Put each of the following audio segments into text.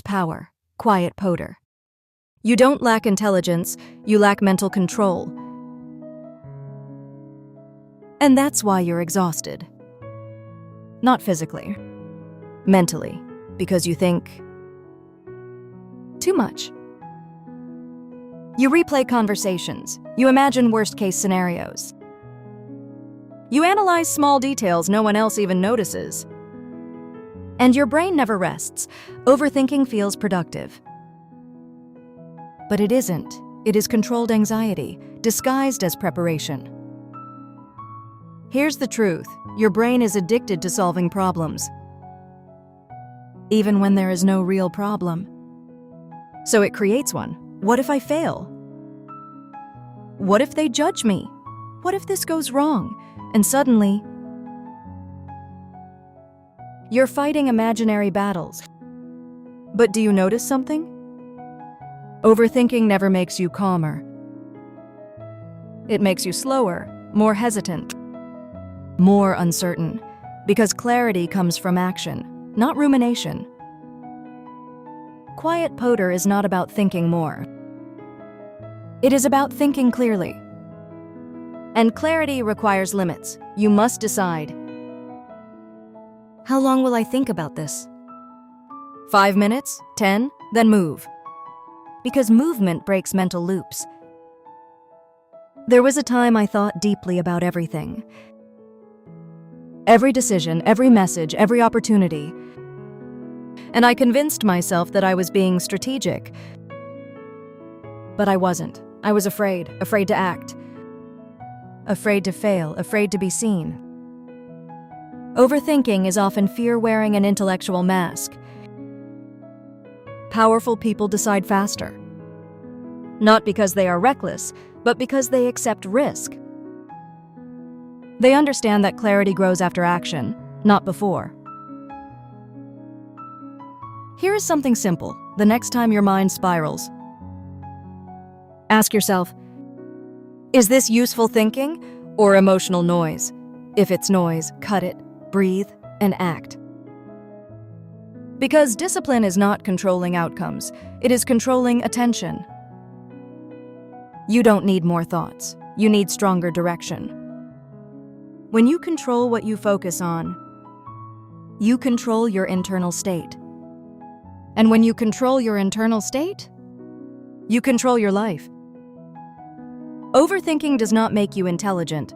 power, quiet poder. You don't lack intelligence, you lack mental control. And that's why you're exhausted. Not physically, mentally, because you think too much. You replay conversations, you imagine worst-case scenarios. You analyze small details no one else even notices. And your brain never rests. Overthinking feels productive. But it isn't. It is controlled anxiety, disguised as preparation. Here's the truth. Your brain is addicted to solving problems, even when there is no real problem. So it creates one. What if I fail? What if they judge me? What if this goes wrong? And suddenly, you're fighting imaginary battles. But do you notice something? Overthinking never makes you calmer. It makes you slower, more hesitant, more uncertain, because clarity comes from action, not rumination. Quiet poder is not about thinking more. It is about thinking clearly. And clarity requires limits. You must decide. How long will I think about this? 5 minutes? 10? Then move. Because movement breaks mental loops. There was a time I thought deeply about everything. Every decision, every message, every opportunity. And I convinced myself that I was being strategic. But I wasn't. I was afraid to act. Afraid to fail, afraid to be seen. Overthinking is often fear wearing an intellectual mask. Powerful people decide faster. Not because they are reckless, but because they accept risk. They understand that clarity grows after action, not before. Here is something simple. The next time your mind spirals, ask yourself, is this useful thinking or emotional noise? If it's noise, cut it, breathe, and act. Because discipline is not controlling outcomes, it is controlling attention. You don't need more thoughts, you need stronger direction. When you control what you focus on, you control your internal state. And when you control your internal state, you control your life. Overthinking does not make you intelligent.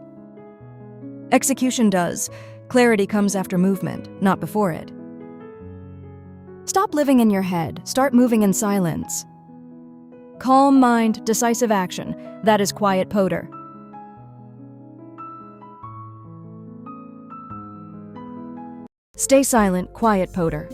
Execution does. Clarity comes after movement, not before it. Stop living in your head. Start moving in silence. Calm mind, decisive action. That is quiet poder. Stay silent, quiet poder.